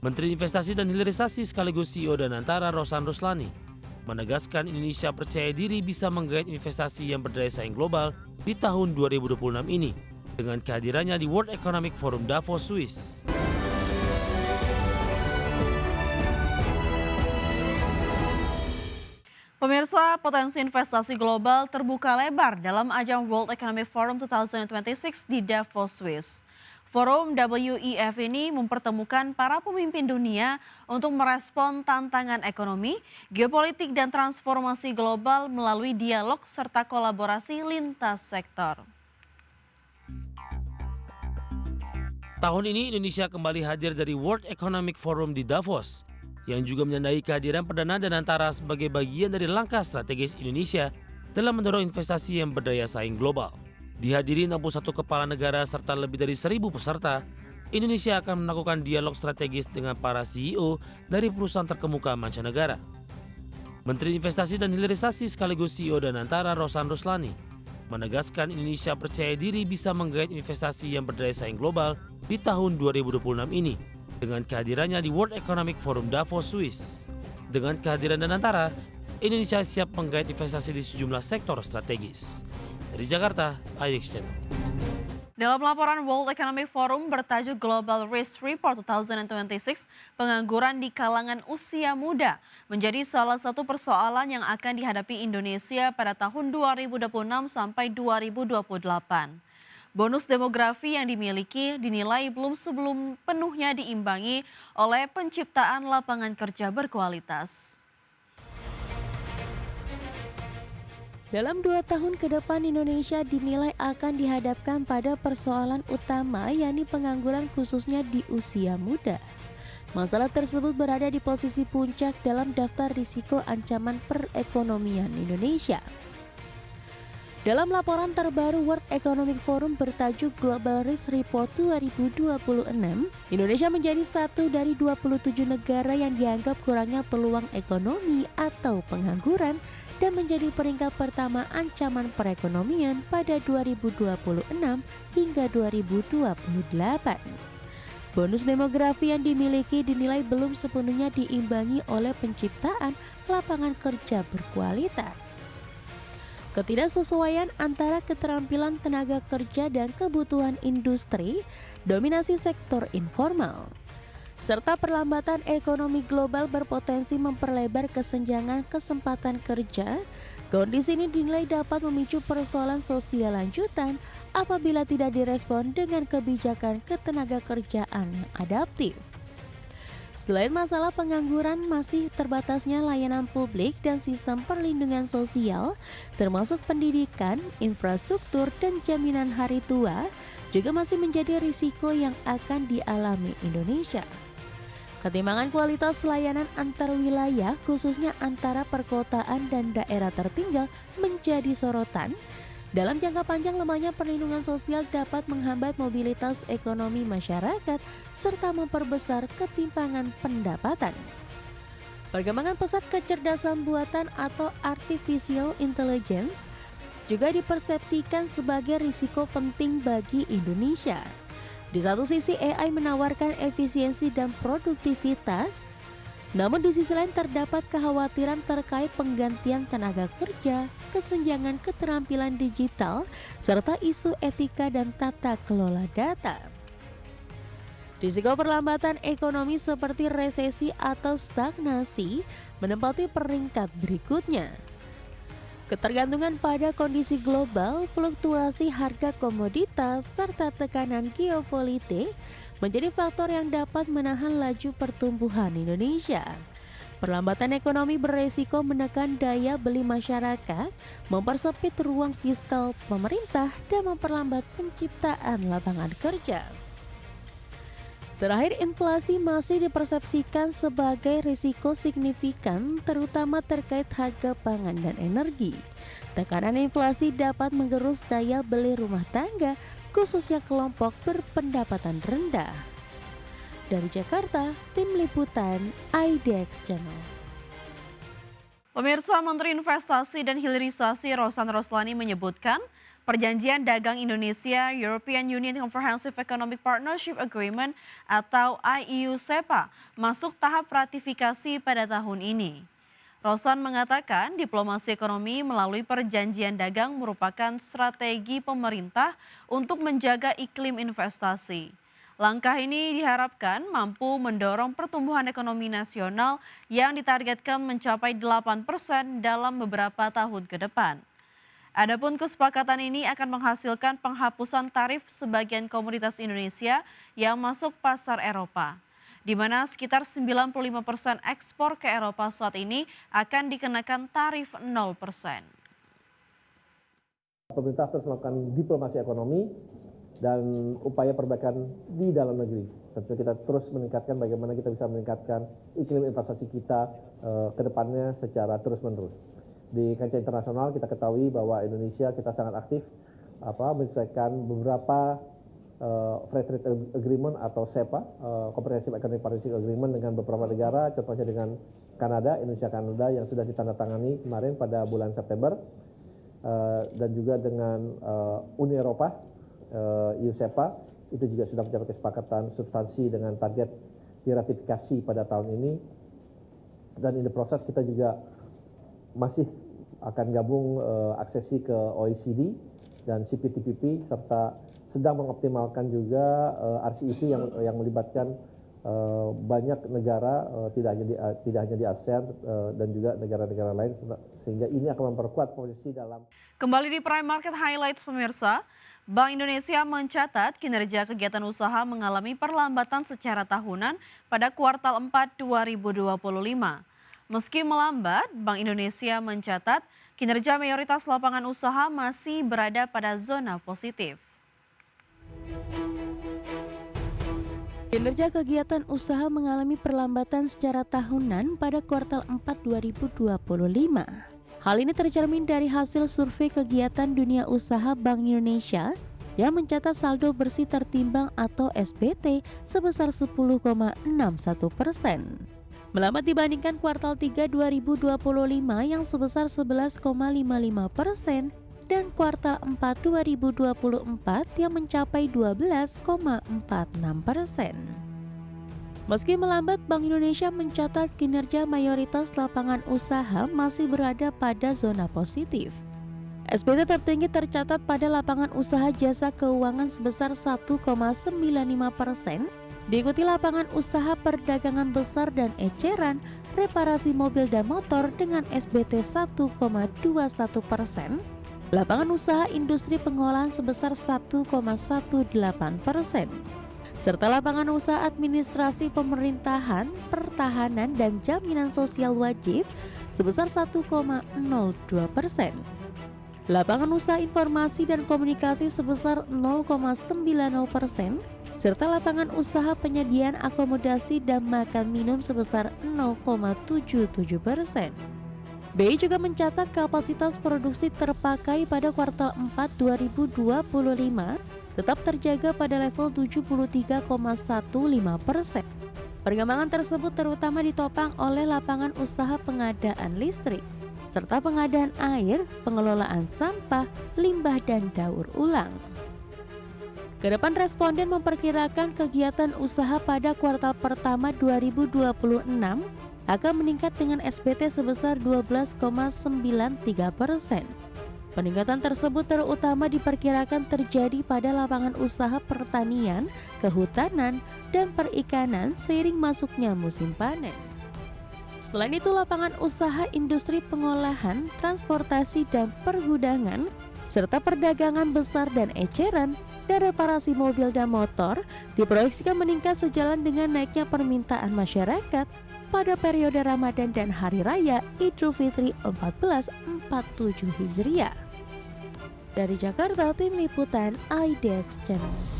Menteri Investasi dan Hilirisasi sekaligus CEO Danantara Rosan Roslani menegaskan Indonesia percaya diri bisa menggait investasi yang berdaya saing global di tahun 2026 ini dengan kehadirannya di World Economic Forum Davos, Swiss. Pemirsa, potensi investasi global terbuka lebar dalam ajang World Economic Forum 2026 di Davos, Swiss. Forum WEF ini mempertemukan para pemimpin dunia untuk merespon tantangan ekonomi, geopolitik, dan transformasi global melalui dialog serta kolaborasi lintas sektor. Tahun ini Indonesia kembali hadir dari World Economic Forum di Davos, yang juga menandai kehadiran Perdana Danantara sebagai bagian dari langkah strategis Indonesia dalam mendorong investasi yang berdaya saing global. Dihadiri 61 kepala negara serta lebih dari 1.000 peserta, Indonesia akan melakukan dialog strategis dengan para CEO dari perusahaan terkemuka mancanegara. Menteri Investasi dan Hilirisasi sekaligus CEO Danantara Rosan Roslani menegaskan Indonesia percaya diri bisa menggait investasi yang berdaya saing global di tahun 2026 ini dengan kehadirannya di World Economic Forum Davos, Swiss. Dengan kehadiran Danantara, Indonesia siap menggait investasi di sejumlah sektor strategis. Dari Jakarta, IDX Channel. Dalam laporan World Economic Forum bertajuk Global Risk Report 2026, pengangguran di kalangan usia muda menjadi salah satu persoalan yang akan dihadapi Indonesia pada tahun 2026 sampai 2028. Bonus demografi yang dimiliki dinilai belum penuhnya diimbangi oleh penciptaan lapangan kerja berkualitas. Dalam 2 tahun ke depan Indonesia dinilai akan dihadapkan pada persoalan utama yakni pengangguran khususnya di usia muda. Masalah tersebut berada di posisi puncak dalam daftar risiko ancaman perekonomian Indonesia. Dalam laporan terbaru World Economic Forum bertajuk Global Risk Report 2026, Indonesia menjadi satu dari 27 negara yang dianggap kurangnya peluang ekonomi atau pengangguran dan menjadi peringkat pertama ancaman perekonomian pada 2026 hingga 2028. Bonus demografi yang dimiliki dinilai belum sepenuhnya diimbangi oleh penciptaan lapangan kerja berkualitas. Ketidaksesuaian antara keterampilan tenaga kerja dan kebutuhan industri, dominasi sektor informal, serta perlambatan ekonomi global berpotensi memperlebar kesenjangan kesempatan kerja. Kondisi ini dinilai dapat memicu persoalan sosial lanjutan apabila tidak direspon dengan kebijakan ketenaga kerjaan yang adaptif. Selain masalah pengangguran, masih terbatasnya layanan publik dan sistem perlindungan sosial, termasuk pendidikan, infrastruktur, dan jaminan hari tua, juga masih menjadi risiko yang akan dialami Indonesia. Ketimbangan kualitas layanan antar wilayah khususnya antara perkotaan dan daerah tertinggal menjadi sorotan. Dalam jangka panjang lemahnya perlindungan sosial dapat menghambat mobilitas ekonomi masyarakat serta memperbesar ketimpangan pendapatan. Perkembangan pesat kecerdasan buatan atau artificial intelligence juga dipersepsikan sebagai risiko penting bagi Indonesia. Di satu sisi AI menawarkan efisiensi dan produktivitas, namun di sisi lain terdapat kekhawatiran terkait penggantian tenaga kerja, kesenjangan keterampilan digital, serta isu etika dan tata kelola data. Risiko perlambatan ekonomi seperti resesi atau stagnasi menempati peringkat berikutnya. Ketergantungan pada kondisi global, fluktuasi harga komoditas, serta tekanan geopolitik menjadi faktor yang dapat menahan laju pertumbuhan Indonesia. Perlambatan ekonomi beresiko menekan daya beli masyarakat, mempersempit ruang fiskal pemerintah, dan memperlambat penciptaan lapangan kerja. Terakhir, inflasi masih dipersepsikan sebagai risiko signifikan terutama terkait harga pangan dan energi. Tekanan inflasi dapat menggerus daya beli rumah tangga, khususnya kelompok berpendapatan rendah. Dari Jakarta, Tim Liputan IDX Channel. Pemirsa, Menteri Investasi dan Hilirisasi Rosan Roslani menyebutkan Perjanjian Dagang Indonesia European Union Comprehensive Economic Partnership Agreement atau IEU-SEPA masuk tahap ratifikasi pada tahun ini. Rosan mengatakan diplomasi ekonomi melalui perjanjian dagang merupakan strategi pemerintah untuk menjaga iklim investasi. Langkah ini diharapkan mampu mendorong pertumbuhan ekonomi nasional yang ditargetkan mencapai 8% dalam beberapa tahun ke depan. Adapun kesepakatan ini akan menghasilkan penghapusan tarif sebagian komoditas Indonesia yang masuk pasar Eropa, di mana sekitar 95% ekspor ke Eropa saat ini akan dikenakan tarif 0%. Pemerintah terus melakukan diplomasi ekonomi dan upaya perbaikan di dalam negeri. Tentu kita terus meningkatkan bagaimana kita bisa meningkatkan iklim investasi kita ke depannya secara terus-menerus. Di kancah internasional kita ketahui bahwa Indonesia kita sangat aktif menyelesaikan beberapa Free Trade Agreement atau SEPA, Comprehensive Economic Partnership Agreement dengan beberapa negara, contohnya dengan Kanada, Indonesia-Kanada yang sudah ditandatangani kemarin pada bulan September, dan juga dengan Uni Eropa, EU-SEPA, itu juga sudah mencapai kesepakatan substansi dengan target diratifikasi pada tahun ini. Dan in the proses kita juga masih akan gabung aksesi ke OECD dan CPTPP serta sedang mengoptimalkan juga RCEP yang melibatkan banyak negara tidak hanya di ASEAN dan juga negara-negara lain sehingga ini akan memperkuat posisi dalam. Kembali di Prime Market Highlights pemirsa, Bank Indonesia mencatat kinerja kegiatan usaha mengalami perlambatan secara tahunan pada kuartal 4 2025. Meski melambat, Bank Indonesia mencatat kinerja mayoritas lapangan usaha masih berada pada zona positif. Kinerja kegiatan usaha mengalami perlambatan secara tahunan pada kuartal 4 2025. Hal ini tercermin dari hasil survei kegiatan dunia usaha Bank Indonesia yang mencatat saldo bersih tertimbang atau SBT sebesar 10,61%. Melambat dibandingkan kuartal 3 2025 yang sebesar 11,55% dan kuartal 4 2024 yang mencapai 12,46%. Meski melambat, Bank Indonesia mencatat kinerja mayoritas lapangan usaha masih berada pada zona positif. SBT tertinggi tercatat pada lapangan usaha jasa keuangan sebesar 1,95%, diikuti lapangan usaha perdagangan besar dan eceran, reparasi mobil dan motor dengan SBT 1,21%, lapangan usaha industri pengolahan sebesar 1,18%, serta lapangan usaha administrasi pemerintahan, pertahanan dan jaminan sosial wajib sebesar 1,02%. Lapangan usaha informasi dan komunikasi sebesar 0,90%, serta lapangan usaha penyediaan akomodasi dan makan minum sebesar 0,77%. BI juga mencatat kapasitas produksi terpakai pada kuartal 4 2025 tetap terjaga pada level 73,15%. Perkembangan tersebut terutama ditopang oleh lapangan usaha pengadaan listrik, serta pengadaan air, pengelolaan sampah, limbah dan daur ulang. Kedepan responden memperkirakan kegiatan usaha pada kuartal pertama 2026 akan meningkat dengan SBT sebesar 12,93%. Peningkatan tersebut terutama diperkirakan terjadi pada lapangan usaha pertanian, kehutanan, dan perikanan seiring masuknya musim panen. Selain itu, lapangan usaha industri pengolahan, transportasi dan pergudangan, serta perdagangan besar dan eceran, dan reparasi mobil dan motor diproyeksikan meningkat sejalan dengan naiknya permintaan masyarakat pada periode Ramadan dan Hari Raya Idul Fitri 1447 Hijriah. Dari Jakarta, Tim Liputan IDX Channel.